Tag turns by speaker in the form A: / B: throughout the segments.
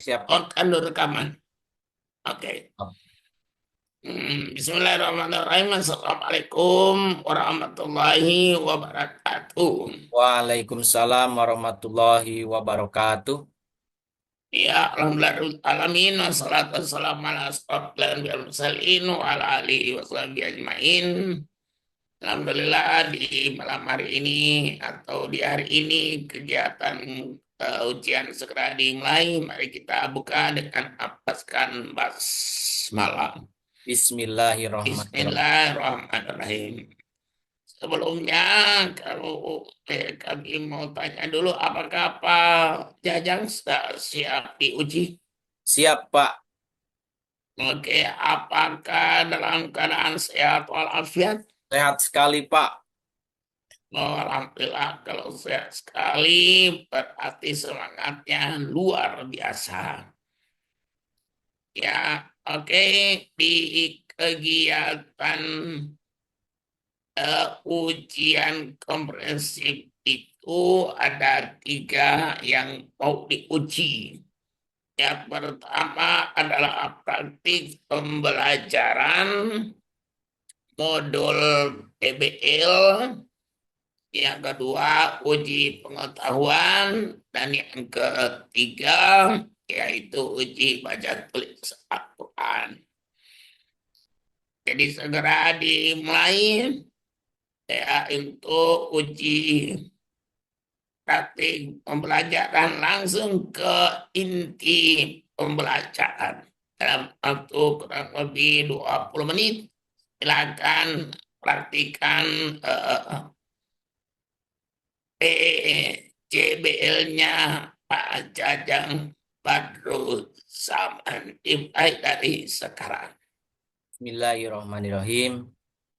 A: Siap.
B: On kan rekaman. Oke. Bismillahirrahmanirrahim. Assalamualaikum warahmatullahi wabarakatuh.
A: Waalaikumsalam warahmatullahi wabarakatuh.
B: Ya, alhamdulillah alamin wassalatu wassalamu ala asyrofil anbiya'i wal mursalin wa ala alihi washabihi ajmain. Alhamdulillah di malam hari ini atau di hari ini kegiatan ujian segera dimulai. Mari kita buka dengan apaskan basmalah.
A: Bismillahirrahmanirrahim.
B: Bismillahirrahmanirrahim. Sebelumnya, kalau kami mau tanya dulu, apakah Pak Jajang sudah siap diuji?
A: Siap, Pak.
B: Oke, apakah dalam keadaan sehat walafiat?
A: Sehat sekali, Pak.
B: Oh, alhamdulillah, kalau sehat sekali, berarti semangatnya luar biasa. Ya, oke, di kegiatan ujian komprehensif itu ada tiga yang mau diuji. Yang pertama adalah praktik pembelajaran modul PBL, yang kedua uji pengetahuan, dan yang ketiga yaitu uji baca tulis Al-Quran. Jadi segera dimulai ya untuk uji praktik pembelajaran langsung ke inti pembelajaran dalam waktu kurang lebih 20 menit. Silakan praktikan PJBL-nya Pak Jajang Badrul Zaman, dimulai dari sekarang.
A: Bismillahirrahmanirrahim.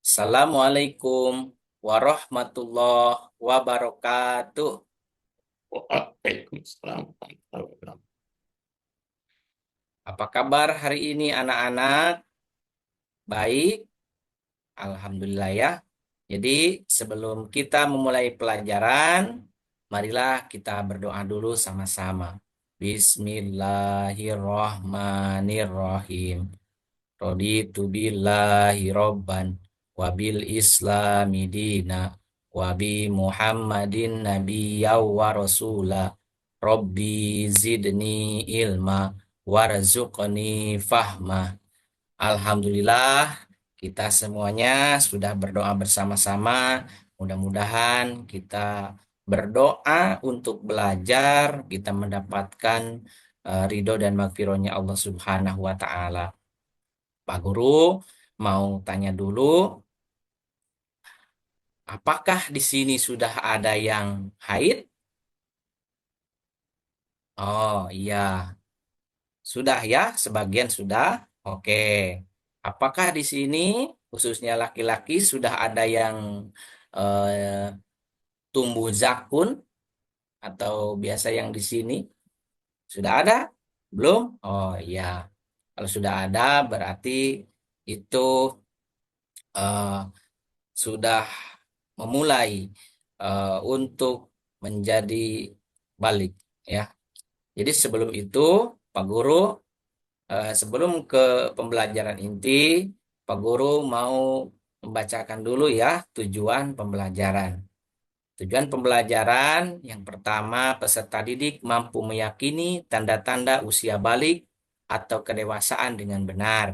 A: Assalamualaikum warahmatullahi wabarakatuh.
B: Waalaikumsalam warahmatullahi wabarakatuh.
A: Apa kabar hari ini anak-anak? Baik, alhamdulillah ya. Jadi sebelum kita memulai pelajaran, marilah kita berdoa dulu sama-sama. Bismillahirrahmanirrahim. Raditu billahi robban wabil islami dina wabi Muhammadin nabiyya wa rasula Rabbi zidni ilma warzuqni fahma. Alhamdulillah, kita semuanya sudah berdoa bersama-sama. Mudah-mudahan kita berdoa untuk belajar, kita mendapatkan ridho dan magfirahnya Allah Subhanahu wa Ta'ala. Pak Guru mau tanya dulu, apakah di sini sudah ada yang haid? Oh iya, sudah ya, sebagian sudah. Oke. Apakah di sini khususnya laki-laki sudah ada yang eh, tumbuh zakun atau biasa yang di sini sudah ada? Belum? Oh iya. Kalau sudah ada berarti itu eh, sudah memulai untuk menjadi balik ya. Jadi sebelum itu Pak Guru sebelum ke pembelajaran inti, Pak Guru mau membacakan dulu ya tujuan pembelajaran. Tujuan pembelajaran yang pertama, peserta didik mampu meyakini tanda-tanda usia balik atau kedewasaan dengan benar.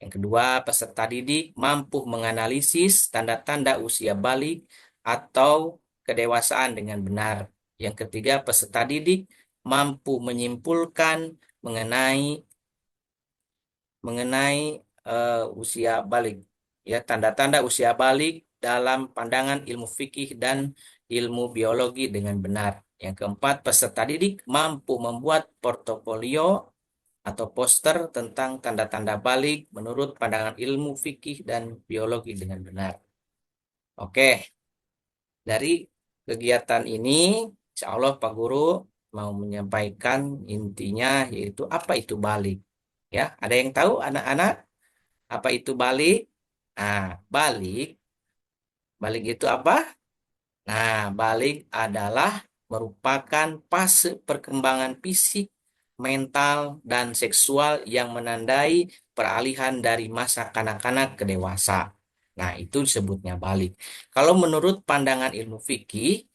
A: Yang kedua, peserta didik mampu menganalisis tanda-tanda usia balik atau kedewasaan dengan benar. Yang ketiga, peserta didik mampu menyimpulkan mengenai mengenai usia balik. Ya, tanda-tanda usia balik dalam pandangan ilmu fikih dan ilmu biologi dengan benar. Yang keempat, peserta didik mampu membuat portofolio atau poster tentang tanda-tanda balik menurut pandangan ilmu fikih dan biologi dengan benar. Oke, dari kegiatan ini, insya Allah Pak Guru mau menyampaikan intinya yaitu apa itu balik. Ya, ada yang tahu anak-anak apa itu balik? Nah, balik, balik itu apa? Nah, balik adalah merupakan fase perkembangan fisik mental, dan seksual yang menandai peralihan dari masa kanak-kanak ke dewasa. Nah, itu disebutnya balik. Kalau menurut pandangan ilmu fikih,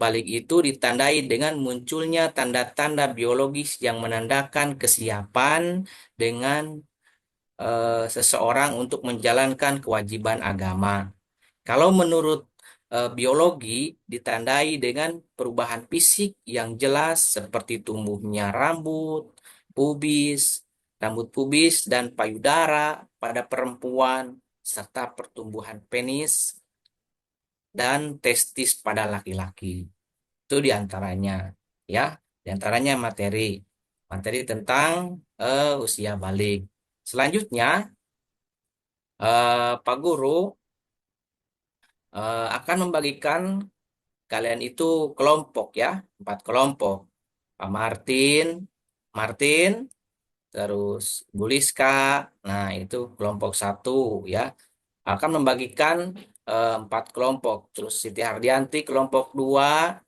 A: balik itu ditandai dengan munculnya tanda-tanda biologis yang menandakan kesiapan dengan seseorang untuk menjalankan kewajiban agama. Kalau menurut biologi, ditandai dengan perubahan fisik yang jelas seperti tumbuhnya rambut pubis dan payudara pada perempuan, serta pertumbuhan penis dan testis pada laki-laki. Itu diantaranya, ya, diantaranya materi tentang usia balik. Selanjutnya, Pak Guru akan membagikan kalian itu kelompok ya, 4 kelompok. Pak Martin, terus Buliska, nah itu kelompok 1 ya. Akan membagikan 4 kelompok. Terus Siti Hardianti kelompok 2,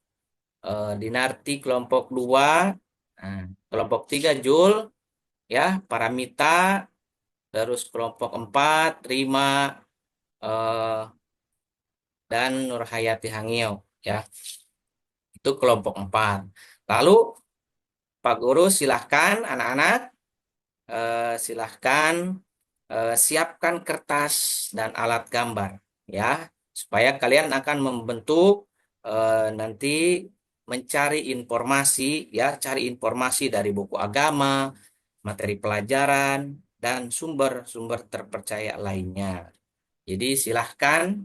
A: Dinarti kelompok 2, nah, kelompok 3 Jul, ya, Paramita, terus kelompok 4 Rima, eh, dan Nurhayati Hangio, ya. Itu kelompok 4. Lalu Pak Guru silahkan anak-anak, silahkan siapkan kertas dan alat gambar ya, supaya kalian akan membentuk nanti mencari informasi ya, cari informasi dari buku agama, materi pelajaran, dan sumber-sumber terpercaya lainnya. Jadi silahkan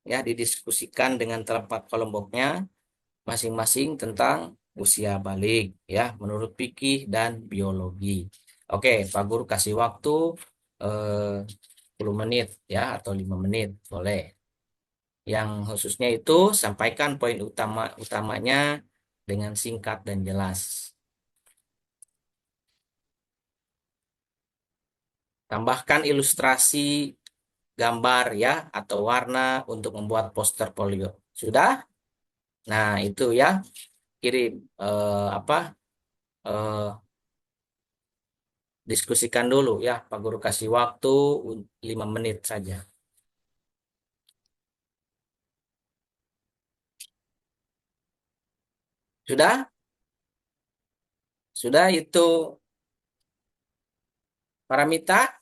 A: ya didiskusikan dengan kelompok kelompoknya masing-masing tentang usia balik ya menurut fikih dan biologi. Oke, Pak Guru kasih waktu 10 menit ya atau 5 menit boleh. Yang khususnya itu sampaikan poin utamanya dengan singkat dan jelas. Tambahkan ilustrasi gambar ya atau warna untuk membuat poster polio. Sudah? Nah, itu ya. Kirim apa? eh, Diskusikan dulu ya, Pak Guru kasih waktu 5 menit saja. Sudah? Sudah itu Paramita,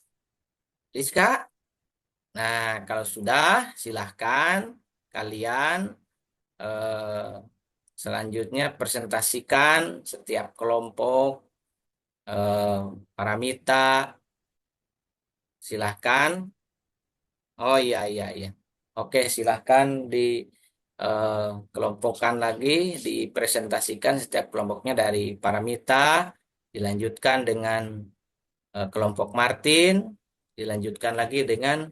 A: Rizka? Nah, kalau sudah, silahkan kalian eh, selanjutnya presentasikan setiap kelompok eh, Paramita. Silahkan. Oh iya, iya, iya. Oke, silahkan di eh, kelompokkan lagi, dipresentasikan setiap kelompoknya dari Paramita, dilanjutkan dengan kelompok Martin, dilanjutkan lagi dengan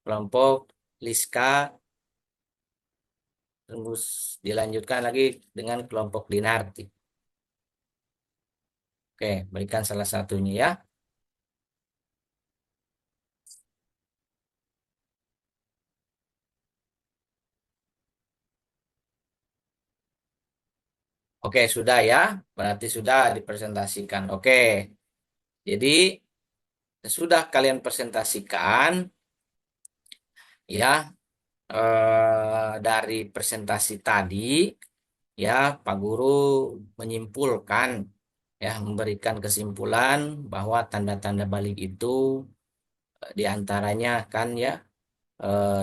A: kelompok Liska, terus dilanjutkan lagi dengan kelompok Dinarti. Oke, berikan salah satunya ya. Oke, sudah ya. Berarti sudah dipresentasikan. Oke, jadi sudah kalian presentasikan ya, dari presentasi tadi ya, Pak Guru menyimpulkan ya, memberikan kesimpulan bahwa tanda-tanda balik itu diantaranya kan ya,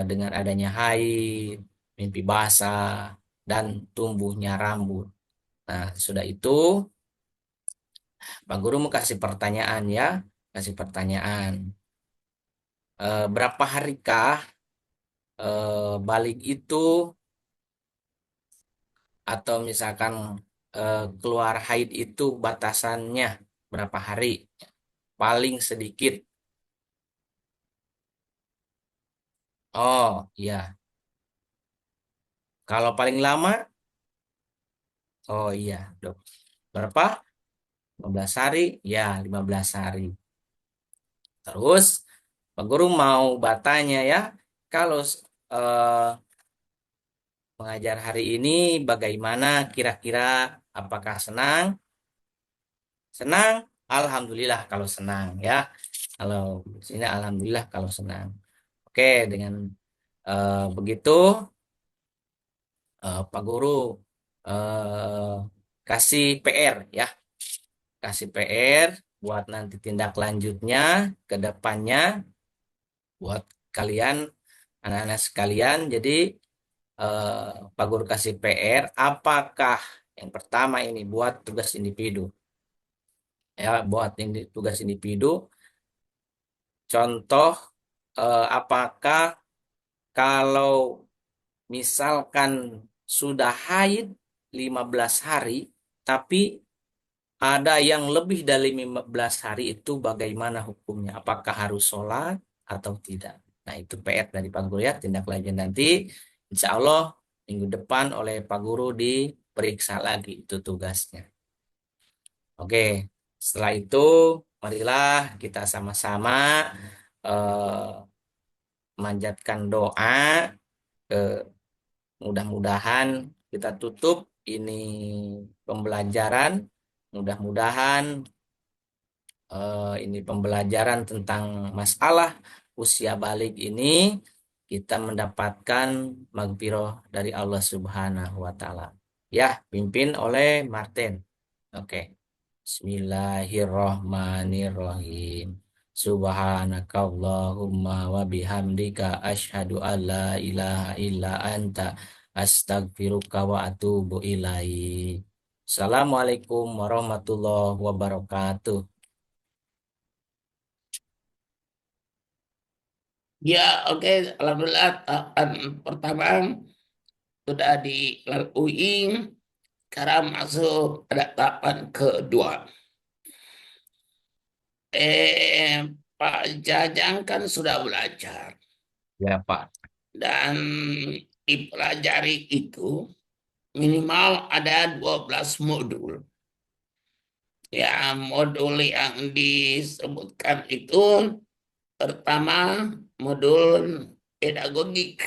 A: dengan adanya haid, mimpi basah, dan tumbuhnya rambut. Nah, sudah itu Pak Guru mau kasih pertanyaan ya, kasih pertanyaan. Berapa harikah balik itu, atau misalkan keluar haid itu batasannya berapa hari? Paling sedikit. Oh, iya. Kalau paling lama, oh iya, Dok. Berapa? 15 hari? Ya, 15 hari. Terus, Pak Guru mau bertanya ya, kalau eh, mengajar hari ini bagaimana kira-kira, apakah senang? Senang? Alhamdulillah kalau senang ya. Kalau sini alhamdulillah kalau senang. Oke, dengan begitu Pak Guru eh, kasih PR ya, kasih PR buat nanti tindak lanjutnya ke depannya buat kalian anak-anak sekalian. Jadi Pak Guru kasih PR, apakah yang pertama ini buat tugas individu ya, buat tugas individu. Contoh, apakah kalau misalkan sudah haid 15 hari, tapi ada yang lebih dari 15 hari itu bagaimana hukumnya? Apakah harus sholat atau tidak? Nah, itu PR dari Pak Guru ya. Tindak lanjut nanti, insya Allah minggu depan oleh Pak Guru diperiksa lagi itu tugasnya. Oke, setelah itu marilah kita sama-sama eh, manjatkan doa. Mudah-mudahan kita tutup ini pembelajaran. Mudah-mudahan ini pembelajaran tentang masalah usia balik ini kita mendapatkan magfirah dari Allah Subhanahu wa taala. Ya, pimpin oleh Martin. Oke. Bismillahirrahmanirrahim. Subhanakallahumma wa bihamdika asyhadu an la ilaha illa anta astaghfiruka wa atubu ilaik. Assalamualaikum warahmatullahi wabarakatuh.
B: Ya, oke. Alhamdulillah, pertama sudah dilalui. Sekarang masuk pada tahapan kedua. Pak Jajang kan sudah belajar
A: Ya, Pak.
B: dan dipelajari itu minimal ada 12 modul. Ya, modul yang disebutkan itu pertama modul pedagogik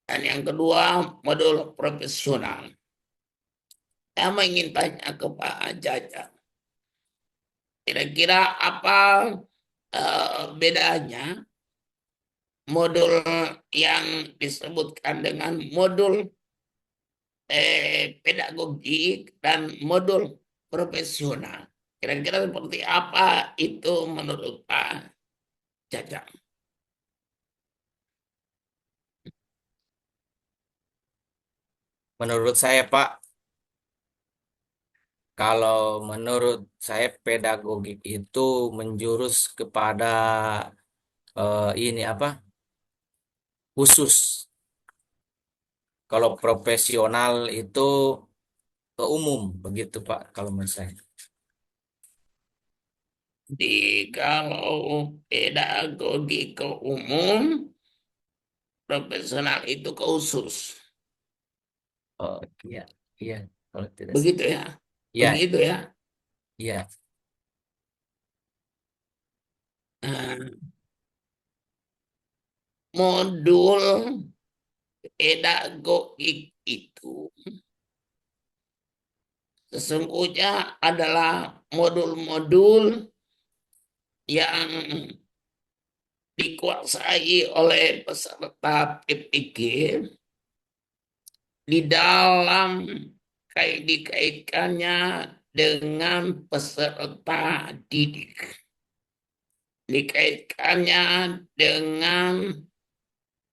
B: dan yang kedua modul profesional. Saya ingin tanya ke Pak Jajang, kira-kira apa bedanya modul yang disebutkan dengan modul pedagogik dan modul profesional? Kira-kira seperti apa itu menurut Pak Jajang?
A: Menurut saya, Pak, kalau menurut saya pedagogik itu menjurus kepada ini apa? Khusus. Kalau profesional itu ke umum, begitu Pak, kalau menurut saya.
B: Jadi kalau pedagogik ke umum, profesional itu ke khusus.
A: Oh iya, iya, kalau tidak
B: Begitu
A: salah.
B: ya.
A: Iya,
B: Begitu ya.
A: iya.
B: Nah, modul pedagogik itu sesungguhnya adalah modul-modul yang dikuasai oleh peserta PPG di dalam dikaitkannya dengan peserta didik, dikaitkannya dengan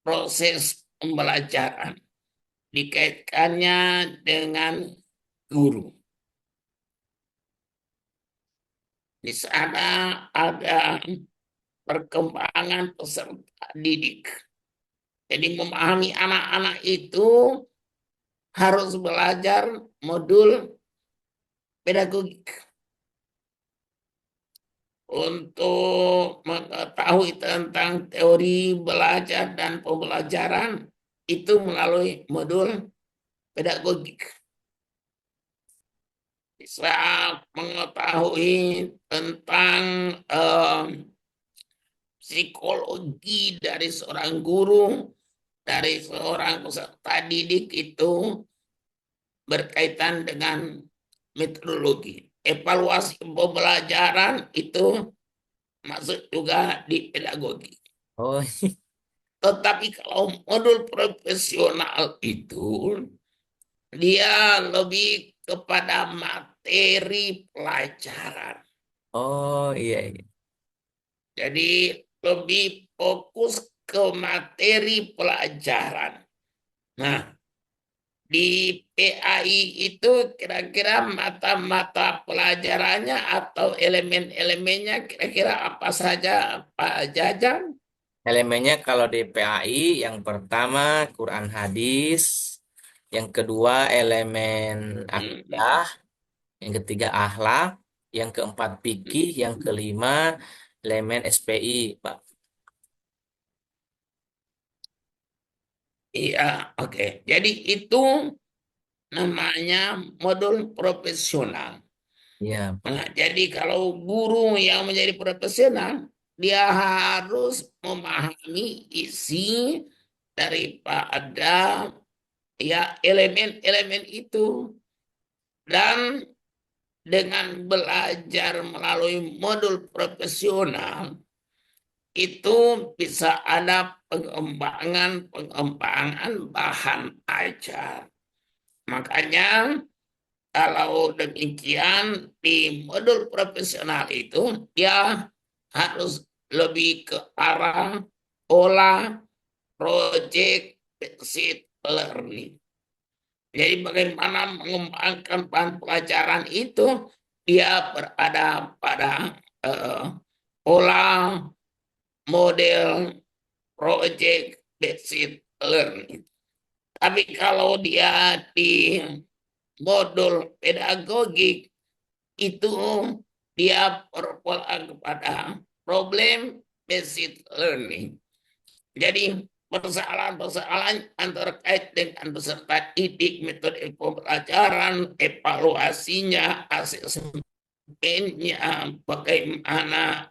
B: proses pembelajaran, dikaitkannya dengan guru. Di sana ada perkembangan peserta didik. Jadi memahami anak-anak itu harus belajar modul pedagogik untuk mengetahui tentang teori belajar dan pembelajaran itu melalui modul pedagogik. Bisa mengetahui tentang psikologi dari seorang guru, dari seorang peserta didik itu berkaitan dengan metodologi. evaluasi pembelajaran itu masuk juga di pedagogi.
A: Oh,
B: Tetapi kalau modul profesional itu dia lebih kepada materi pelajaran.
A: oh iya, iya.
B: Jadi lebih fokus ke materi pelajaran. Nah, di PAI itu kira-kira mata-mata pelajarannya atau elemen-elemennya kira-kira apa saja, Pak Jajang?
A: Elemennya kalau di PAI yang pertama Quran hadis, yang kedua elemen
B: Hmm,
A: akidah, yang ketiga akhlak, yang keempat fikih, yang kelima elemen SPI, Pak.
B: iya, oke. Jadi itu namanya modul profesional.
A: Iya,
B: Nah,
A: Pak.
B: jadi kalau guru yang menjadi profesional, dia harus memahami isi daripada ya elemen-elemen itu, dan dengan belajar melalui modul profesional itu bisa ada pengembangan bahan ajar. Makanya kalau demikian di modul profesional itu dia harus lebih ke arah pola project based learning. Jadi bagaimana mengembangkan bahan pelajaran itu dia berada pada eh, pola model project based learning. Tapi kalau dia di modul pedagogik itu dia berpola kepada problem based learning. Jadi persoalan-persoalan yang terkait dengan peserta didik, metode pembelajaran, evaluasinya, asesmennya, bagaimana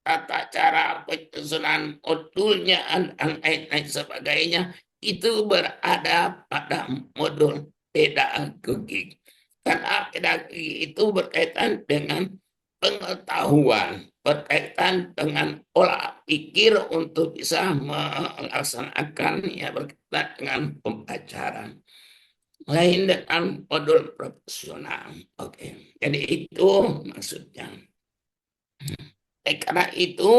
B: tata cara penyusunan modulnya, dan lain-lain sebagainya, itu berada pada modul pedagogik. Karena pedagogik itu berkaitan dengan pengetahuan, berkaitan dengan pola pikir untuk bisa melaksanakan ya berkaitan dengan pembelajaran. Lain dengan modul profesional. Oke, jadi itu maksudnya. Karena itu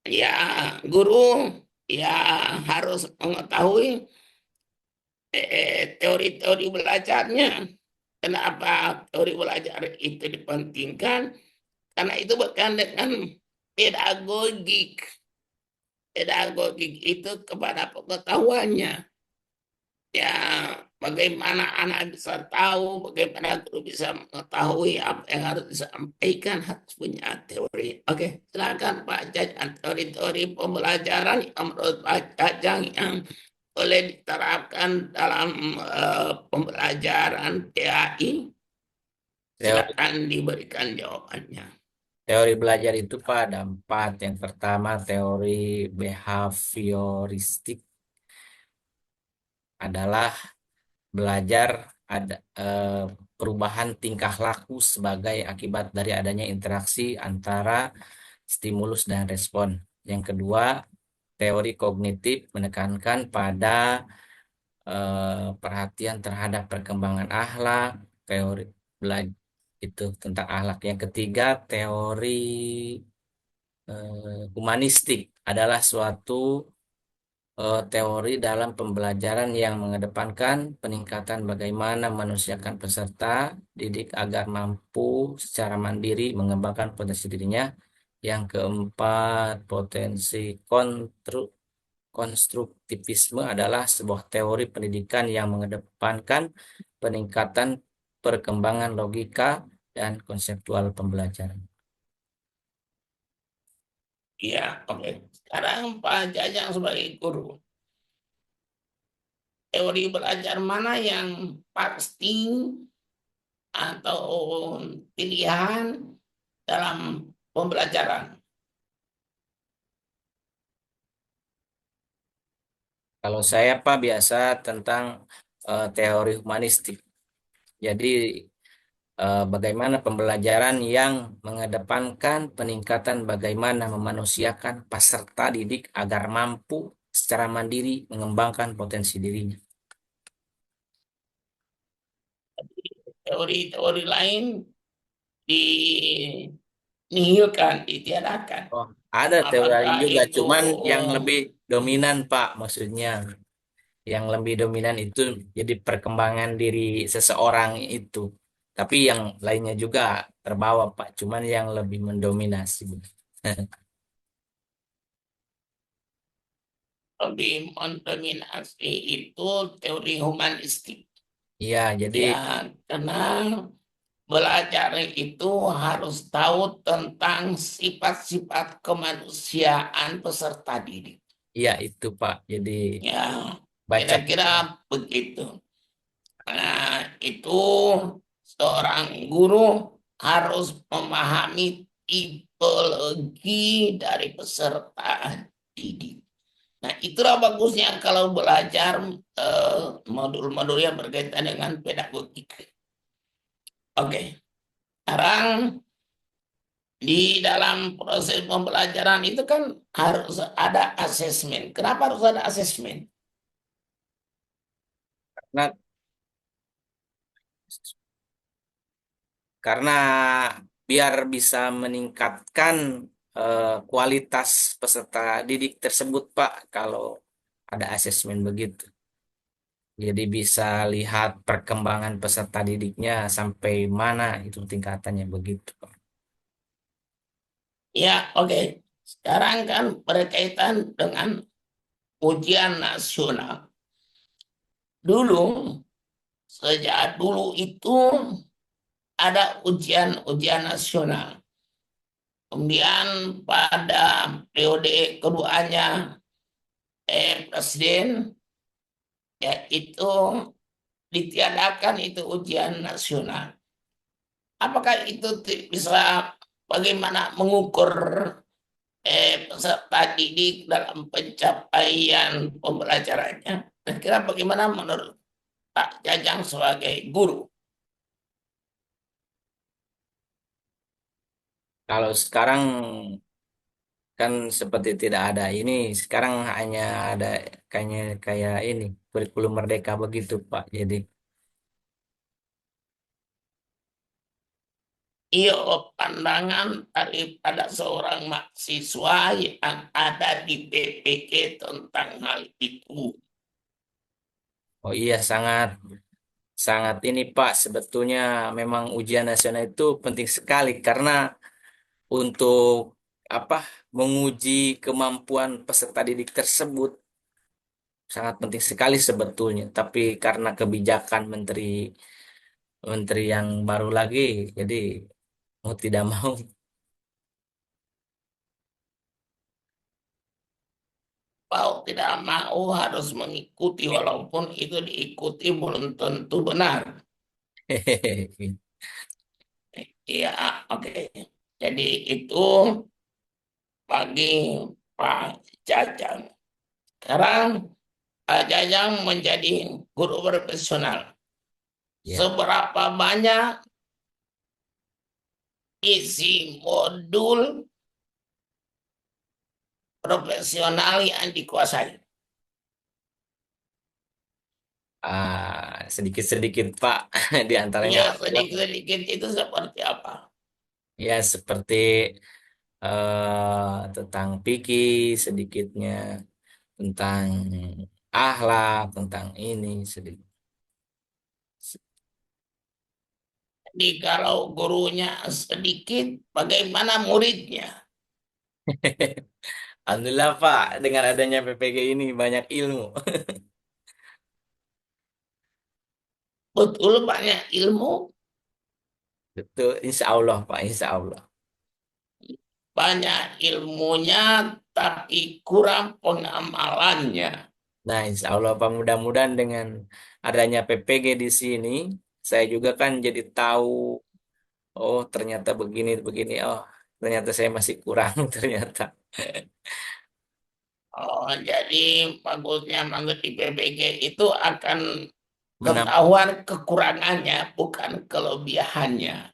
B: ya guru ya harus mengetahui teori-teori belajarnya. Kenapa teori belajar itu dipentingkan? Karena itu berkaitan dengan pedagogik. Pedagogik itu kepada pengetahuannya. Ya, bagaimana anak bisa tahu, bagaimana guru bisa mengetahui apa yang harus disampaikan, harus punya teori. Oke, silakan Pak Jajang, teori-teori pembelajaran yang menurut Pak Jajang yang boleh diterapkan dalam pembelajaran PAI.
A: Teori,
B: Silakan diberikan jawabannya.
A: teori belajar itu Pak ada empat. Yang pertama teori behavioristik adalah belajar ada perubahan tingkah laku sebagai akibat dari adanya interaksi antara stimulus dan respon. Yang kedua, teori kognitif menekankan pada perhatian terhadap perkembangan akhlak, teori belajar itu tentang akhlak. Yang ketiga, teori humanistik adalah suatu teori dalam pembelajaran yang mengedepankan peningkatan bagaimana manusiakan peserta didik agar mampu secara mandiri mengembangkan potensi dirinya. Yang keempat, potensi konstruktivisme adalah sebuah teori pendidikan yang mengedepankan peningkatan perkembangan logika dan konseptual pembelajaran.
B: Iya, oke. Sekarang Pak Jajang sebagai guru, teori belajar mana yang pasti atau pilihan dalam pembelajaran?
A: Kalau saya Pak biasa tentang teori humanistik. Jadi bagaimana pembelajaran yang mengedepankan peningkatan bagaimana memanusiakan peserta didik agar mampu secara mandiri mengembangkan potensi dirinya.
B: Teori-teori lain dinihilkan, ditiadakan.
A: Oh, ada teori lain
B: Apakah
A: juga,
B: itu
A: cuman yang lebih dominan, Pak, maksudnya yang lebih dominan itu jadi perkembangan diri seseorang itu. Tapi yang lainnya juga terbawa, Pak, cuman yang lebih mendominasi.
B: lebih mendominasi itu teori humanistik?
A: Iya, jadi
B: Ya, karena belajar itu harus tahu tentang sifat-sifat kemanusiaan peserta didik.
A: iya itu, Pak. Jadi
B: Ya,
A: baca
B: kira-kira begitu. Nah, itu seorang guru harus memahami tipologi dari peserta didik. Nah, itulah bagusnya kalau belajar modul-modul yang berkaitan dengan pedagogik. Oke, sekarang di dalam proses pembelajaran itu kan harus ada asesmen. Kenapa harus ada asesmen?
A: karena karena biar bisa meningkatkan kualitas peserta didik tersebut, Pak, kalau ada asesmen begitu. Jadi bisa lihat perkembangan peserta didiknya sampai mana itu tingkatannya begitu, Pak.
B: Ya, oke. Sekarang kan berkaitan dengan ujian nasional. Dulu, sejak dulu itu ada ujian-ujian nasional. Kemudian pada periode keduanya presiden, yaitu ditiadakan itu ujian nasional. Apakah itu bisa, bagaimana mengukur peserta didik dalam pencapaian pembelajarannya? Dan kira bagaimana menurut Pak Jajang sebagai guru?
A: Kalau sekarang kan seperti tidak ada ini, sekarang hanya ada kayaknya kayak ini kurikulum merdeka begitu, Pak. Jadi
B: Iyo, pandangan daripada seorang mahasiswa yang ada di PPK tentang hal itu.
A: oh iya, sangat sangat ini, Pak, sebetulnya memang ujian nasional itu penting sekali karena untuk apa menguji kemampuan peserta didik tersebut sangat penting sekali sebetulnya. Tapi karena kebijakan menteri menteri yang baru lagi, jadi mau tidak mau.
B: Mau tidak mau harus mengikuti, walaupun itu diikuti belum tentu benar. Iya, oke. Jadi itu bagi Pak Jajang. Sekarang Pak Jajang menjadi guru profesional.
A: Ya,
B: Seberapa banyak isi modul profesional yang dikuasai?
A: sedikit-sedikit, Pak, di antaranya
B: Ya,
A: adalah
B: sedikit-sedikit itu seperti apa?
A: ya seperti tentang fikih sedikitnya, tentang akhlak, tentang ini sedikit.
B: Jadi kalau gurunya sedikit, bagaimana muridnya?
A: Alhamdulillah, Pak, dengan adanya PPG ini banyak ilmu.
B: Betul banyak ilmu,
A: Betul, insya Allah, Pak, insya Allah.
B: banyak ilmunya, tapi kurang pengamalannya.
A: Nah, insya Allah, Pak, mudah-mudahan dengan adanya PPG di sini, saya juga kan jadi tahu, oh ternyata begini, begini, oh ternyata saya masih kurang, ternyata.
B: Oh, jadi bagusnya mengikuti PPG itu akan
A: menambah.
B: ketahuan kekurangannya, bukan kelebihannya.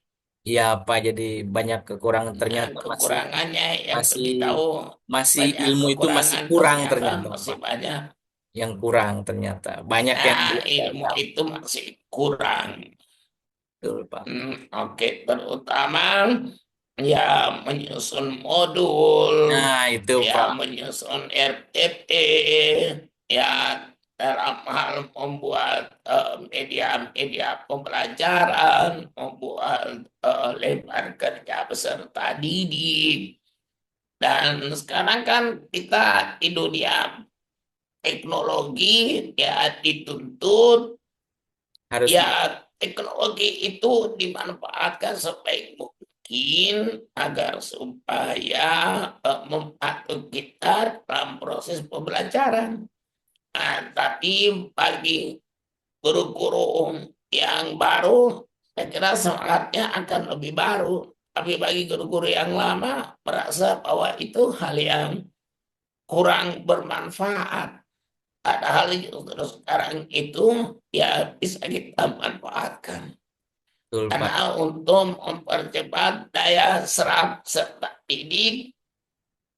A: Ya Pak, jadi banyak kekurangan
B: Nah,
A: ternyata masih
B: kekurangannya yang
A: masih
B: lebih tahu,
A: masih
B: banyak
A: ilmu itu masih
B: kekurangan
A: kurang
B: ternyata
A: ternyata
B: masih
A: Pak.
B: banyak.
A: Yang kurang ternyata banyak yang
B: Nah,
A: belum saya
B: ilmu
A: tahu.
B: itu masih kurang.
A: Betul Pak.
B: Oke, terutama ya menyusun modul,
A: Nah itu
B: ya
A: Pak.
B: menyusun RTP, ya dalam hal membuat media-media pembelajaran, membuat lembar kerja peserta didik. Dan sekarang kan kita di dunia teknologi ya dituntut,
A: Harus
B: ya teknologi itu dimanfaatkan sebaik mungkin agar supaya membantu kita dalam proses pembelajaran. Nah, tapi bagi guru-guru yang baru, saya kira semangatnya akan lebih baru. Tapi bagi guru-guru yang lama, merasa bahwa itu hal yang kurang bermanfaat. Padahal justru sekarang itu ya bisa kita manfaatkan.
A: betul Pak.
B: Karena untuk mempercepat daya serap serta didik,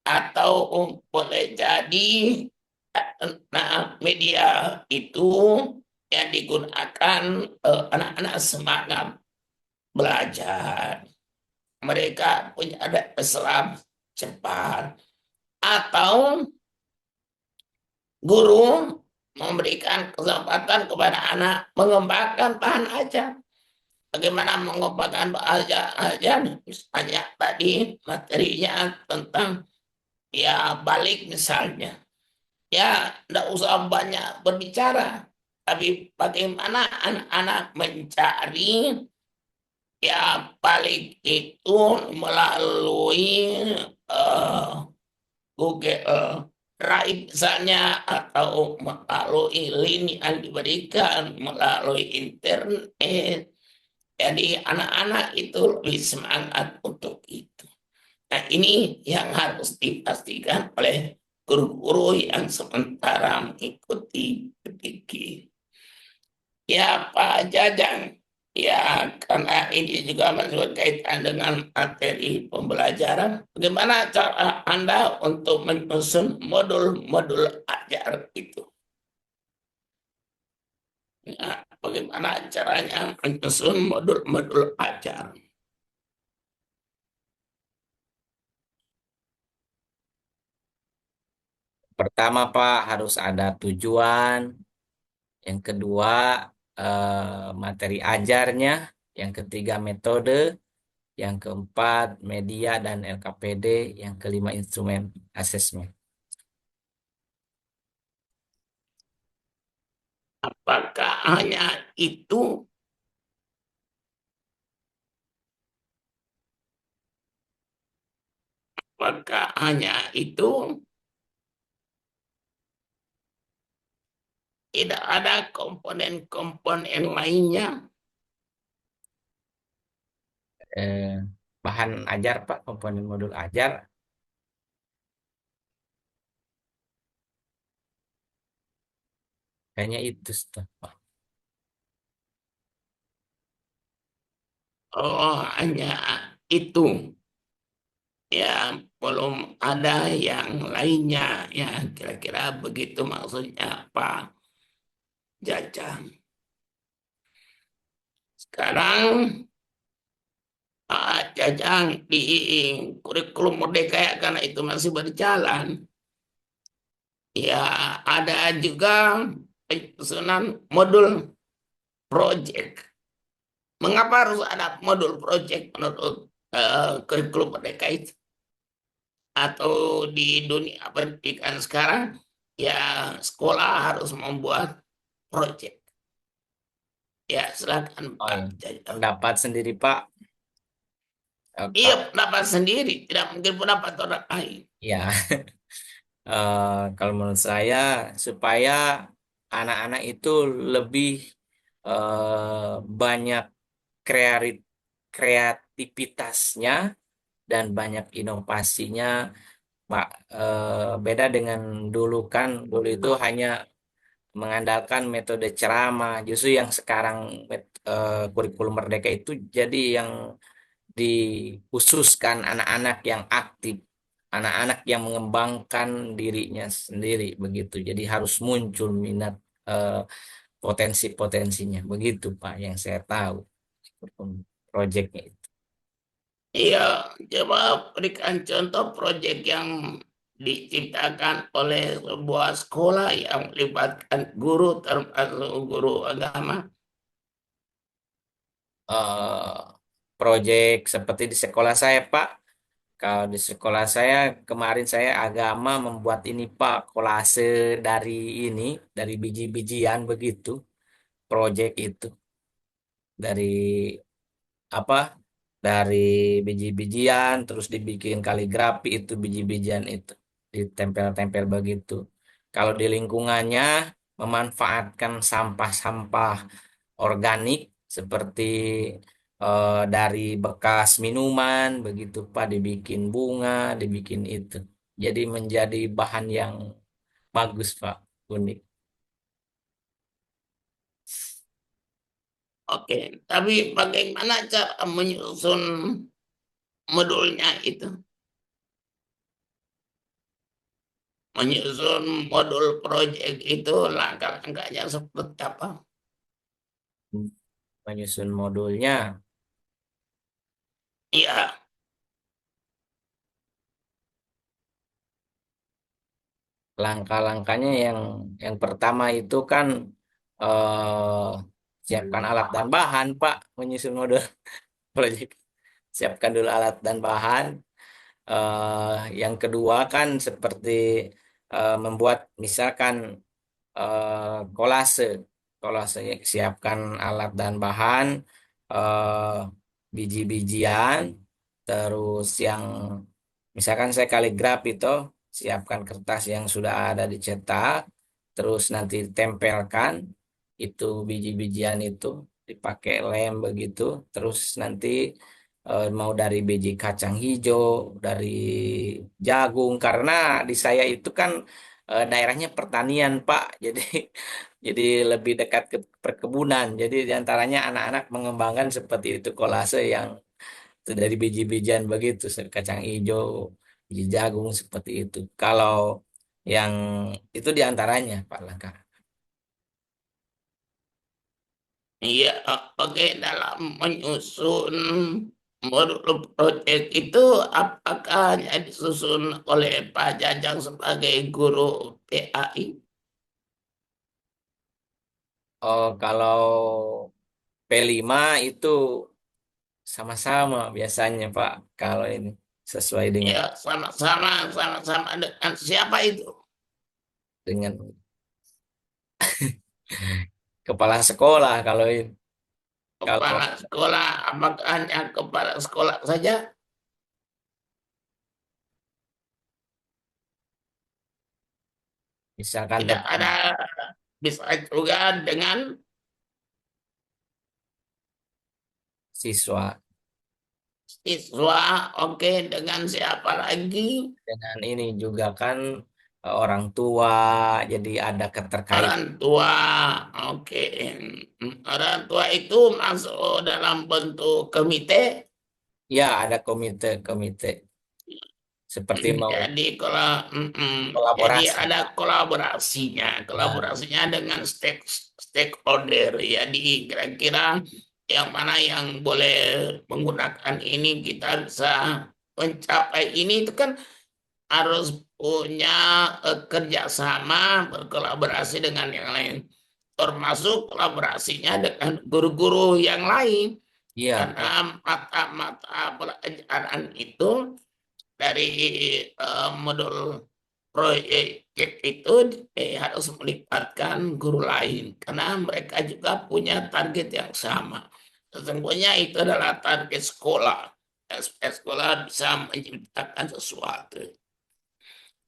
B: atau boleh jadi nah media itu yang digunakan anak-anak semangat belajar. Mereka punya daya serap cepat. Atau guru memberikan kesempatan kepada anak mengembangkan bahan ajar. Bagaimana mengembangkan bahan ajar, misalnya tadi materinya tentang ya balik misalnya. Ya, tidak usah banyak berbicara, tapi bagaimana anak-anak mencari ya balik itu melalui eh, Google Drive misalnya, atau melalui link yang diberikan melalui internet. Jadi anak-anak itu lebih semangat untuk itu. Nah, ini yang harus dipastikan oleh guru-guru yang sementara mengikuti pendidik. Ya, Pak Jajang, ya karena ini juga masih berkaitan dengan materi pembelajaran, bagaimana cara Anda untuk menyusun modul-modul ajar itu? Ya, bagaimana caranya menyusun modul-modul ajar?
A: Pertama Pak harus ada tujuan. Yang kedua materi ajarnya. Yang ketiga metode. Yang keempat media dan LKPD. Yang kelima instrumen asesmen.
B: Apakah hanya itu? Apakah hanya itu? Tidak ada komponen-komponen lainnya?
A: Eh, bahan ajar Pak, komponen modul ajar. Kayaknya itu Pak.
B: Oh, hanya itu. Ya, belum ada yang lainnya. Ya, kira-kira begitu maksudnya, Pak Jajang. Sekarang Pak Jajang di kurikulum Merdeka ya, karena itu masih berjalan. Ya, ada juga penyusunan modul project. Mengapa harus ada modul project menurut kurikulum Merdeka itu? Atau di dunia pendidikan sekarang, ya sekolah harus membuat project. Ya, silakan
A: Oh
B: Pak
A: ya,
B: Jajang.
A: pendapat sendiri Pak.
B: Iya,
A: Kalau
B: pendapat sendiri, tidak mungkin pendapat orang lain.
A: ya, kalau menurut saya supaya anak-anak itu lebih banyak kreatif kreativitasnya dan banyak inovasinya, Pak. Beda dengan dulu kan, dulu itu hanya mengandalkan metode ceramah. Justru yang sekarang kurikulum Merdeka itu jadi yang dikhususkan anak-anak yang aktif, anak-anak yang mengembangkan dirinya sendiri begitu. Jadi harus muncul minat eh, potensi-potensinya begitu Pak yang saya tahu proyeknya itu.
B: Iya, coba berikan contoh proyek yang diciptakan oleh sebuah sekolah yang melibatkan guru termasuk guru agama.
A: eh Proyek seperti di sekolah saya Pak. Kalau di sekolah saya kemarin saya agama membuat ini Pak kolase dari ini dari biji-bijian begitu proyek itu dari apa dari biji-bijian terus dibikin kaligrafi itu biji-bijian itu ditempel-tempel begitu. Kalau di lingkungannya memanfaatkan sampah-sampah organik seperti dari bekas minuman begitu Pak dibikin bunga, dibikin itu. Jadi menjadi bahan yang bagus Pak, unik.
B: Oke, tapi bagaimana cara menyusun modulnya itu? Menyusun modul proyek itu langkah-langkahnya seperti apa?
A: Menyusun modulnya,
B: Iya,
A: langkah-langkahnya yang pertama itu kan eh, siapkan alat dan bahan Pak, menyusun modul proyek. Siapkan dulu alat dan bahan. Yang kedua kan seperti membuat misalkan kolase. Kolasenya siapkan alat dan bahan, eh, biji-bijian, terus yang misalkan saya kaligrafi itu siapkan kertas yang sudah ada dicetak, terus nanti tempelkan itu biji-bijian itu dipakai lem begitu, terus nanti mau dari biji kacang hijau, dari jagung, karena di saya itu kan daerahnya pertanian, Pak. Jadi jadi lebih dekat ke perkebunan. Jadi diantaranya anak-anak mengembangkan seperti itu kolase yang itu dari biji-bijian begitu, kacang hijau, biji jagung seperti itu. Kalau yang itu diantaranya, Pak Langkah.
B: iya, oke. Dalam menyusun modul proyek itu, apakah hanya disusun oleh Pak Jajang sebagai guru PAI?
A: Oh, kalau P5 itu sama-sama biasanya, Pak. Kalau ini sesuai dengan
B: Ya, sama-sama dengan siapa itu?
A: dengan kepala sekolah kalau ini. Kalau
B: Kepala sekolah, apakah hanya kepala sekolah saja?
A: misalkan
B: Tidak
A: tentang
B: ada, bisa juga dengan
A: siswa
B: siswa, oke, dengan siapa lagi?
A: dengan ini juga kan orang tua, jadi ada keterkaitan.
B: Orang tua, oke. Orang tua itu masuk dalam bentuk komite.
A: Ya, ada komite-komite seperti mau
B: Jadi kalau jadi
A: kolaborasi.
B: ada kolaborasinya,
A: Ya,
B: kolaborasinya dengan stakeholder. Jadi kira-kira yang mana yang boleh menggunakan ini, kita bisa mencapai ini, itu kan harus punya kerjasama, berkolaborasi dengan yang lain, termasuk kolaborasinya dengan guru-guru yang lain,
A: iya,
B: karena
A: Pak.
B: mata-mata pelajaran itu dari modul proyek itu harus melibatkan guru lain karena mereka juga punya target yang sama. Sesungguhnya itu adalah target sekolah. Sekolah bisa menciptakan sesuatu.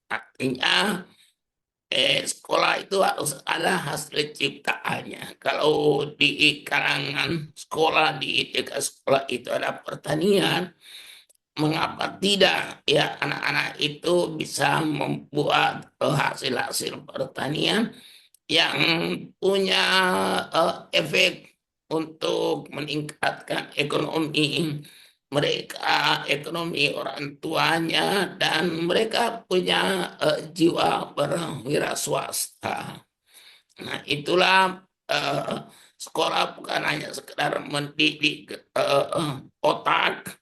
B: Artinya sekolah itu harus ada hasil ciptaannya. Kalau di kalangan sekolah, di ITK sekolah itu ada pertanian, mengapa tidak ya anak-anak itu bisa membuat hasil-hasil pertanian yang punya efek untuk meningkatkan ekonomi mereka, ekonomi orang tuanya, dan mereka punya jiwa berwira swasta. Nah, itulah sekolah bukan hanya sekedar mendidik otak,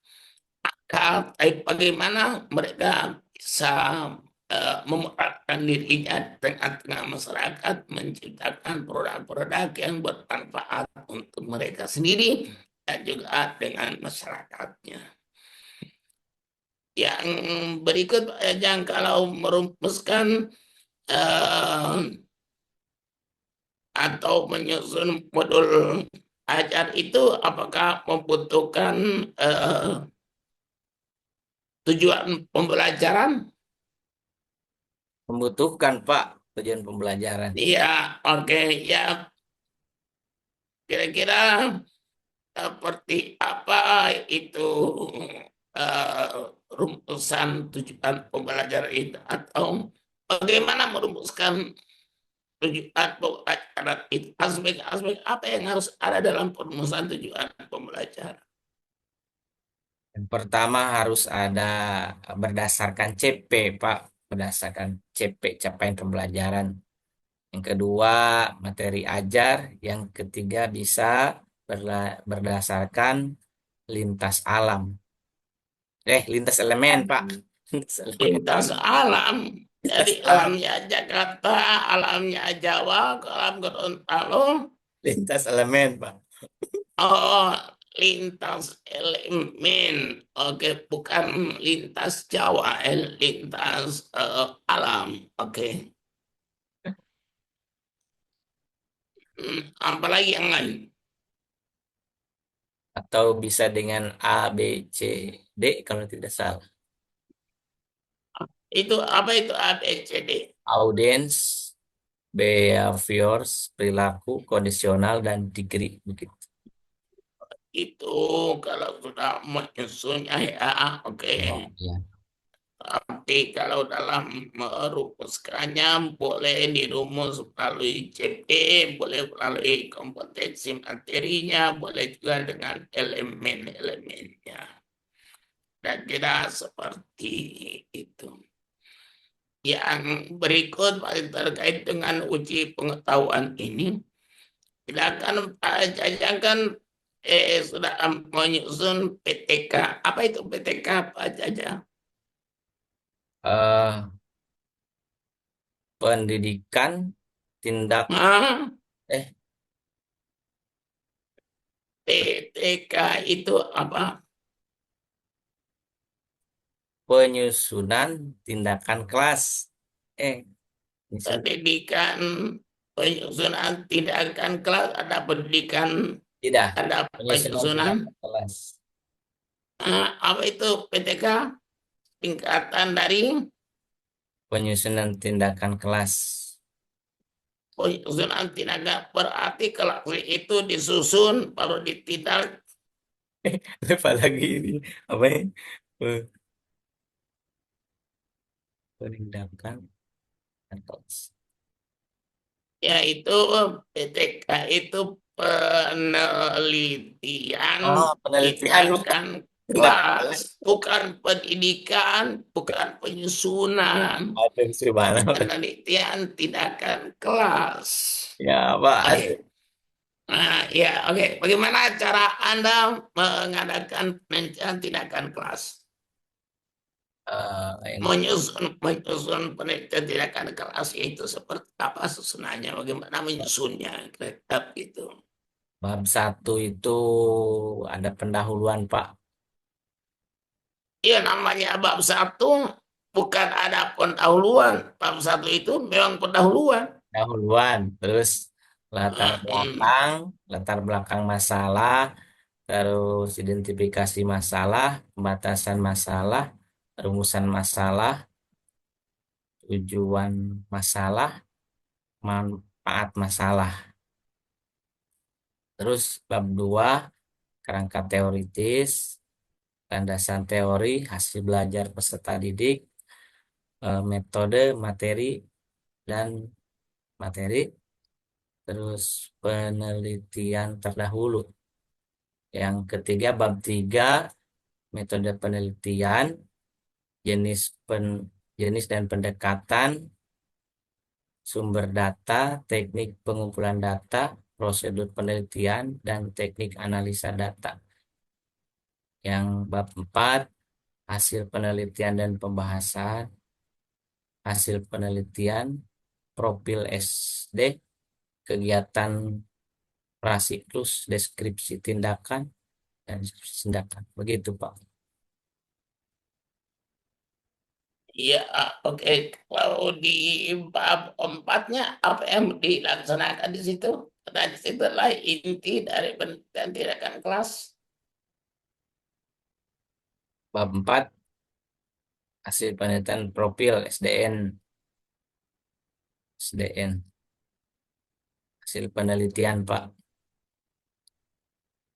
B: tapi bagaimana mereka bisa memeratkan dirinya tengah-tengah masyarakat, menciptakan produk-produk yang bermanfaat untuk mereka sendiri dan juga dengan masyarakatnya. Yang berikut, yang kalau merumuskan eh, atau menyusun modul ajar itu, apakah membutuhkan tujuan pembelajaran?
A: Membutuhkan Pak tujuan pembelajaran.
B: Iya, oke, ya, kira-kira seperti apa itu eh, rumusan tujuan pembelajaran itu, atau bagaimana merumuskan tujuan pembelajaran itu, aspek-aspek apa yang harus ada dalam perumusan tujuan pembelajaran?
A: Yang pertama harus ada berdasarkan CP, Pak. Berdasarkan CP, capaian pembelajaran. Yang kedua, materi ajar. Yang ketiga, bisa berdasarkan lintas alam. Lintas elemen, Pak. Lintas elemen.
B: Lintas alam,
A: Lintas
B: dari
A: alam.
B: alamnya Jakarta, alamnya Jawa, ke alam Gorontalo.
A: Lintas elemen, Pak.
B: Oh, lintas elemen. Oke, bukan lintas Jawa, lintas alam. Oke. Apalagi yang lain?
A: Atau bisa dengan A, B, C, D kalau tidak salah.
B: Itu apa itu ABCD?
A: Audience, behaviors, perilaku, kondisional, dan degree. Begitu.
B: Itu kalau sudah menyusunnya ya, oke.
A: Ya, ya.
B: Tapi kalau dalam merumuskannya boleh dirumus melalui CP, boleh melalui kompetensi materinya, boleh juga dengan elemen-elemennya. Dan kira seperti itu. Yang berikut masih terkait dengan uji pengetahuan ini, kita akan jajangkan sudah menyusun PTK. Apa itu PTK, Pak Jaja?
A: Eh, pendidikan, tindak,
B: Nah,
A: eh,
B: PTK itu apa?
A: penyusunan tindakan kelas. Eh, penyusunan,
B: Pendidikan, penyusunan tindakan kelas, ada pendidikan,
A: tidak,
B: ada
A: penyusunan
B: penyusunan.
A: tindakan kelas.
B: Apa itu PTK? Tingkatan dari
A: Penyusunan tindakan kelas.
B: penyusunan tindakan, berarti kelas itu disusun baru ditindak.
A: Lupa lagi ini. Apa ya? Eh, Penindakan kelas.
B: Yaitu PTK itu penelitian
A: Oh, penelitian bukan
B: tindakan
A: tindakan
B: kelas,
A: kelas.
B: bukan pendidikan, bukan penyusunan,
A: Aduh, gimana?
B: penelitian tindakan kelas.
A: Ya, Pak.
B: Oke. Nah, ya, oke. Bagaimana cara Anda mengadakan penelitian tindakan kelas?
A: Yang
B: Menyusun penelitian tindakan kelas itu seperti apa susunannya? Bagaimana menyusunnya? Kira-kira gitu.
A: bab satu itu ada pendahuluan, Pak.
B: Iya, namanya bab satu bukan ada pendahuluan. Bab satu itu memang pendahuluan.
A: Pendahuluan, terus latar
B: Hmm,
A: belakang, latar belakang masalah, terus identifikasi masalah, pembatasan masalah, rumusan masalah, tujuan masalah, manfaat masalah. Terus bab 2 kerangka teoritis, landasan teori, hasil belajar peserta didik, metode, materi, dan materi. Terus penelitian terdahulu. Yang ketiga, bab 3, metode penelitian, jenis jenis dan pendekatan, sumber data, teknik pengumpulan data, prosedur penelitian, dan teknik analisa data. Yang bab 4, hasil penelitian dan pembahasan, hasil penelitian, profil SD, kegiatan prasiklus, deskripsi tindakan, dan deskripsi tindakan. Begitu, Pak.
B: Iya, oke. Kalau di bab 4-nya apa yang dilaksanakan di situ? Nah, di situ adalah inti dari penelitian tindakan kelas.
A: Bab 4, hasil penelitian profil SDN, SDN, hasil penelitian, Pak.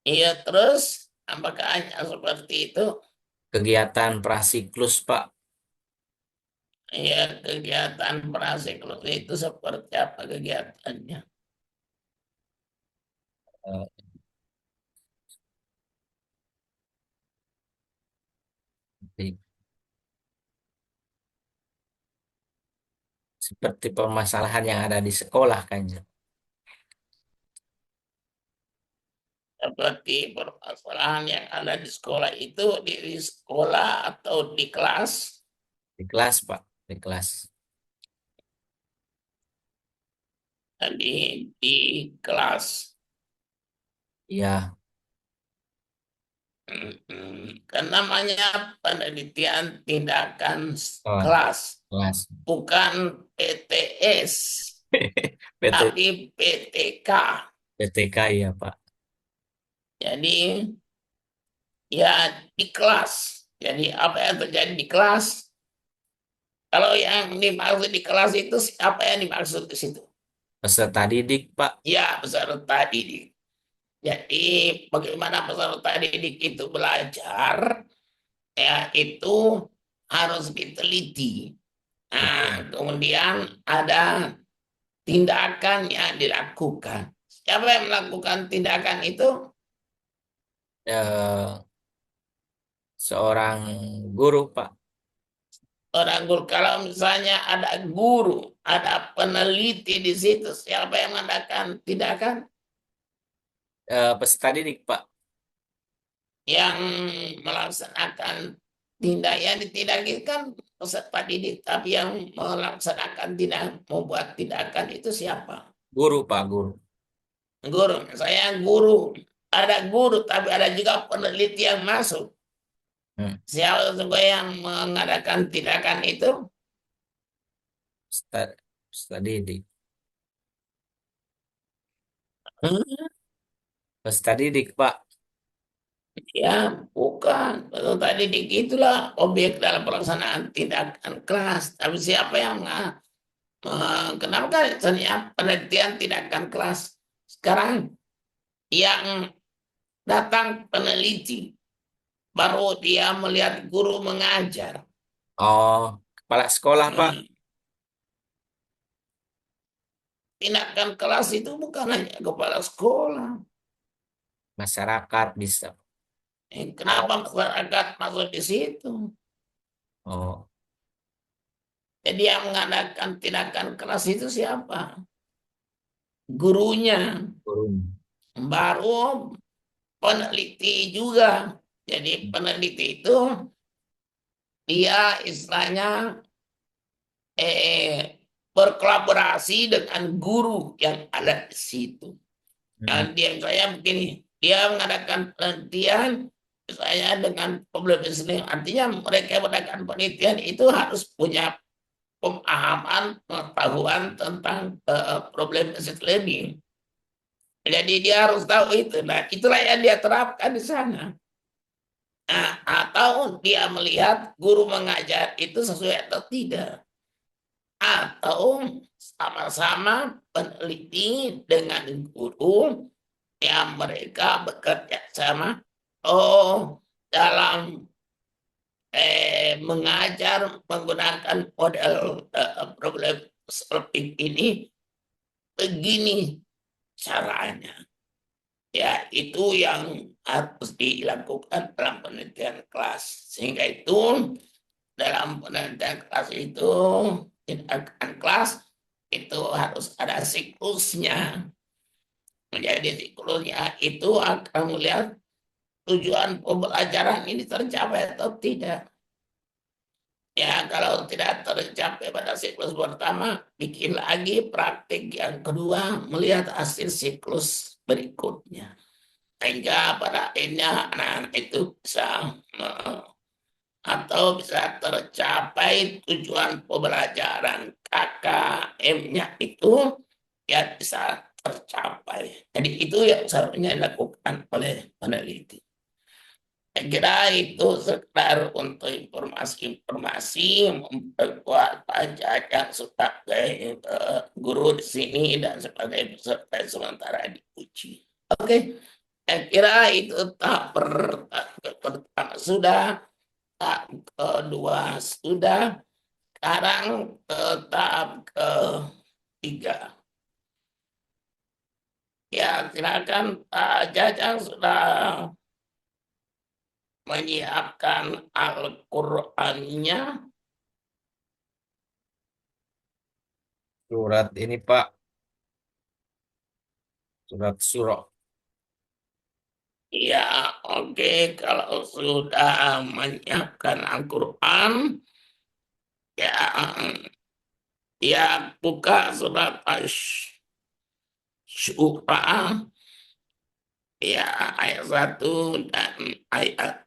B: Iya, terus apakah hanya seperti itu?
A: Kegiatan prasiklus, Pak.
B: Iya, kegiatan prasiklus itu seperti apa kegiatannya?
A: Eh, di- Seperti permasalahan yang ada di sekolah, kan.
B: Seperti permasalahan yang ada di sekolah itu di sekolah atau di kelas?
A: Di kelas, Pak. Di kelas.
B: Di kelas.
A: Ya,
B: Kan namanya penelitian tindakan
A: oh,
B: kelas,
A: kelas.
B: bukan PTS,
A: PT,
B: tapi PTK.
A: PTK, ya, Pak.
B: Jadi ya di kelas. Jadi apa yang terjadi di kelas? Kalau yang dimaksud di kelas itu apa yang dimaksud di situ?
A: Peserta didik, Pak.
B: Ya, peserta didik. Jadi bagaimana peserta didik itu belajar, ya itu harus diteliti. Nah,
A: Betul.
B: kemudian ada tindakan yang dilakukan. Siapa yang melakukan tindakan itu?
A: Eh, Seorang guru, Pak.
B: Orang guru. Kalau misalnya ada guru, ada peneliti di situ, siapa yang mengadakan tindakan?
A: Peserta didik, Pak.
B: Yang melaksanakan tindak yang ditindakkan peserta didik, tapi yang melaksanakan tindak, membuat tindakan itu siapa?
A: Guru, Pak. Guru.
B: Guru. Saya guru. Ada guru, tapi ada juga peneliti yang masuk.
A: Hmm.
B: Siapa juga yang mengadakan tindakan itu?
A: Peserta didik.
B: Hmm,
A: Peserta didik, Pak.
B: ya, bukan. Betul tadi itulah objek dalam pelaksanaan tindakan kelas. Tapi siapa yang kenapa kan misalnya penelitian tindakan kelas? Sekarang yang datang peneliti, baru dia melihat guru mengajar.
A: Oh, kepala sekolah, Pak.
B: Hmm, tindakan kelas itu bukan hanya kepala sekolah.
A: Masyarakat bisa.
B: Kenapa masyarakat masuk di situ?
A: Oh,
B: Jadi yang mengadakan tindakan keras itu siapa? Gurunya.
A: guru.
B: Baru peneliti juga. Jadi peneliti itu dia istilahnya berkolaborasi dengan guru yang ada di situ.
A: Hmm.
B: Dan dia saya begini, dia mengadakan penelitian saya dengan problem listening. Artinya mereka mengadakan penelitian itu harus punya pemahaman, pengetahuan tentang problem learning. Jadi dia harus tahu itu. Nah, itulah yang dia terapkan di sana. Nah, atau dia melihat guru mengajar itu sesuai atau tidak. Atau sama-sama peneliti dengan guru yang mereka bekerja sama. Oh, dalam mengajar menggunakan model problem solving ini begini caranya. Ya, itu yang harus dilakukan dalam penelitian kelas. Sehingga itu dalam penelitian kelas itu, tindakan kelas itu harus ada siklusnya. Menjadi siklusnya itu akan melihat tujuan pembelajaran ini tercapai atau tidak. Ya, kalau tidak tercapai pada siklus pertama, bikin lagi praktik yang kedua, melihat hasil siklus berikutnya. Sehingga pada akhirnya anak-anak itu bisa eh, atau bisa tercapai tujuan pembelajaran KKM-nya itu ya bisa tercapai. Jadi itu yang seharusnya dilakukan oleh peneliti. Saya kira itu sekedar untuk informasi-informasi memperkuat Pak Jajang sebagai guru di sini dan sebagai peserta sementara diuji. Oke, saya kira itu tahap pertama sudah, tahap kedua sudah, sekarang ke tahap ketiga. Ya, silakan Pak Jajang sudah menyiapkan Al-Qur'annya.
A: Surat ini Pak, surat surah.
B: Ya, oke. Kalau sudah menyiapkan Al-Quran, ya, ya buka surat Asy-Syura, ya ayat 1 dan ayat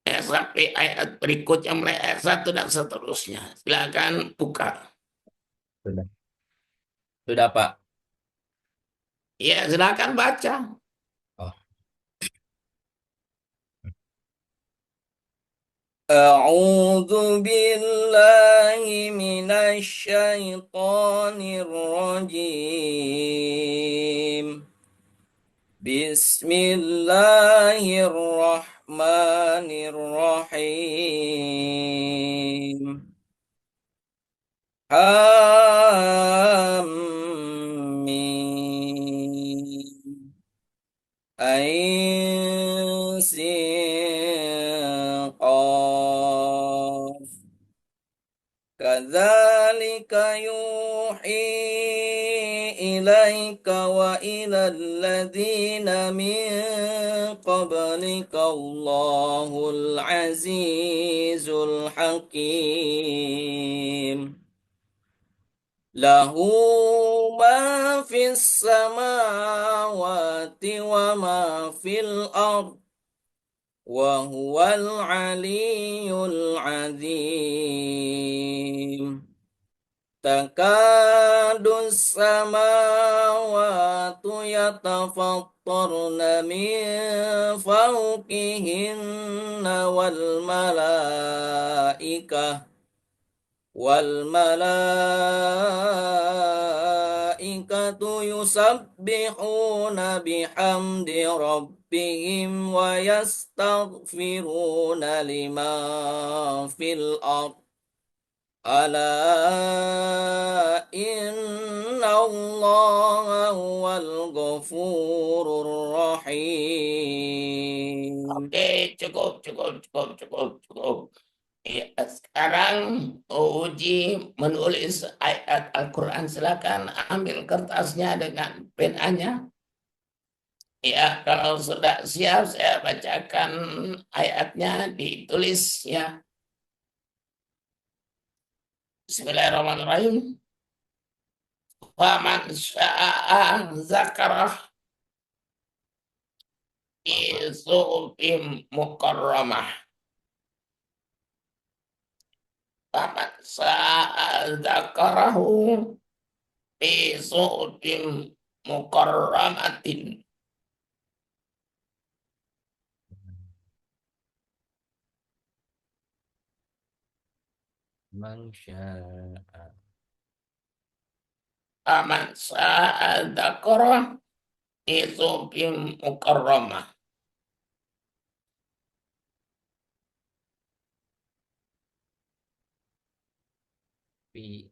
B: sampai ayat berikutnya mulai ayat 1 dan seterusnya. Silakan buka.
A: Sudah. Sudah Pak.
B: Ya, silakan baca.
A: Oh. أعوذ بالله من الشيطان الرجيم بسم الله الرحمن الرحيم آمين عين سين قاف كذلك يوحي إليك وإلى الذين من قبلك الله العزيز الحكيم له ما في السماوات وما في الأرض وهو العلي العظيم تكاد السماوات يتفطرن من فوقهن والملائكة يسبحون بحمد ربهم ويستغفرون لمن في الأرض ألا إن الله هو الغفور الرحيم.
B: Oke, cukup, cukup, cukup, cukup, cukup. Ya, sekarang uji menulis ayat Al-Quran. Silakan ambil kertasnya dengan penanya. Ya, kalau sudah siap, saya bacakan ayatnya, ditulis ya. Bismillahirrahmanirrahim. Faman sya'a zakarah fi suhufin mukarramah. Faman sya'a zakarahu fi suhufin mukarramatin.
A: Man syaa
B: Faman sya'a zakarah fi suhufin mukarramah.
A: fi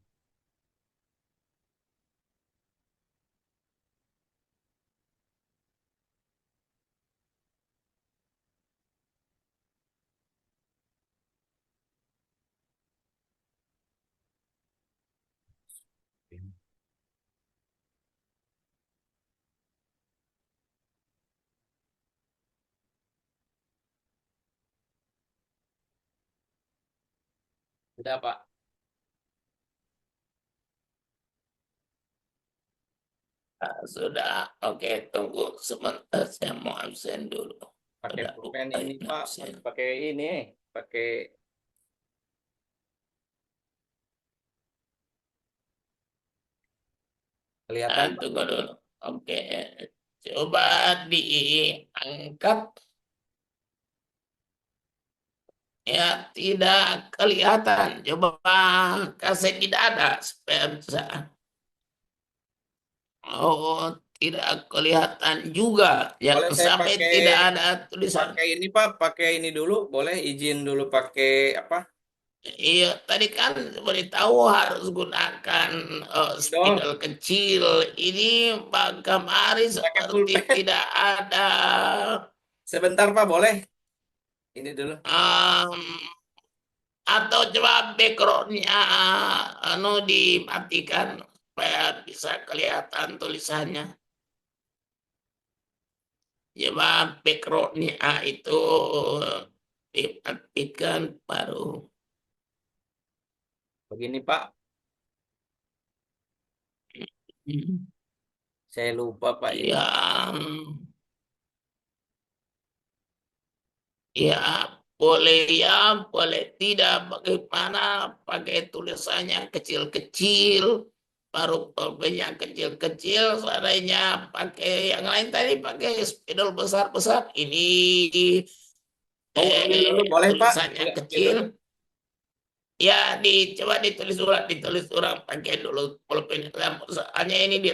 A: Sudah, Pak.
B: Ah, sudah, oke, tunggu sebentar, saya mau absen dulu.
A: Pakai
B: Ada
A: pulpen
B: lupa
A: ini,
B: ini
A: Pak.
B: absen.
A: Pakai ini, pakai
B: Ah,
A: kelihatan, Pak.
B: tunggu dulu. Oke, coba diangkat. Ya, tidak kelihatan. Coba kasih tidak ada supaya bisa. Oh, tidak kelihatan juga.
A: Boleh
B: Jangan
A: saya
B: sampai
A: pakai
B: tidak ada tulisan.
A: pakai ini, Pak. Pakai ini dulu. Boleh izin dulu pakai apa?
B: Iya, tadi kan beritahu harus gunakan
A: Spidol.
B: spidol kecil. Ini Pak Kamari
A: Pakai
B: seperti
A: pulpen.
B: tidak ada.
A: Sebentar, Pak. Boleh? Ini dulu.
B: em, atau coba backgroundnya anu dimatikan supaya bisa kelihatan tulisannya. Coba backgroundnya itu dimatikan baru.
A: Begini, Pak.
B: Hmm.
A: Saya lupa, Pak, ini.
B: Ya, ya, boleh ya, boleh tidak. Bagaimana pakai tulisannya kecil-kecil, baru pulpennya kecil-kecil, seandainya pakai yang lain tadi pakai spidol besar-besar. Ini
A: Mau ulangin dulu, boleh, Pak?
B: tulisannya
A: Ulangin
B: kecil.
A: dulu.
B: Ya, coba ditulis ulang pakai dulu pulpen. Soalnya ini di.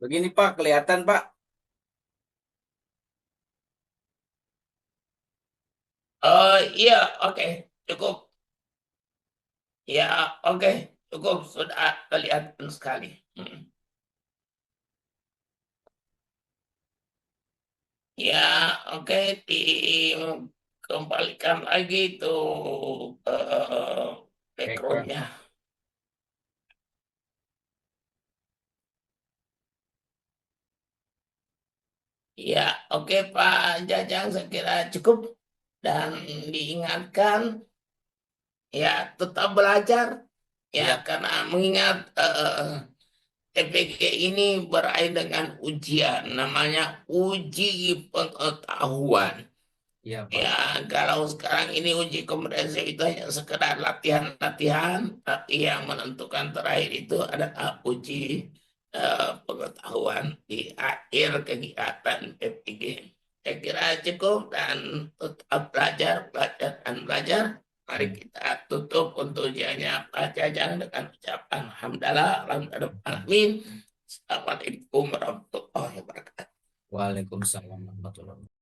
A: Begini, Pak. Kelihatan, Pak.
B: Oh iya, oke, cukup. Ya, oke, cukup sudah kelihatan sekali. Hmm. Ya, oke, dikembalikan lagi itu
A: Background.
B: backgroundnya. Ya, oke Pak Jajang, saya kira cukup dan diingatkan ya tetap belajar ya
A: Iya,
B: karena mengingat TPG ini berakhir dengan ujian namanya uji pengetahuan.
A: iya,
B: Ya,
A: Pak.
B: kalau sekarang ini uji kompetensi itu hanya sekedar latihan-latihan, tapi yang menentukan terakhir itu adalah uji pengetahuan di akhir kegiatan PPG. Saya kira cukup dan tetap belajar, belajar, dan belajar. Mari
A: Hmm.
B: kita tutup untuk ujiannya Pak Jajang dengan ucapan Alhamdulillah, Alhamdulillah, Assalamualaikum warahmatullahi wabarakatuh.
A: Waalaikumsalam warahmatullahi wabarakatuh.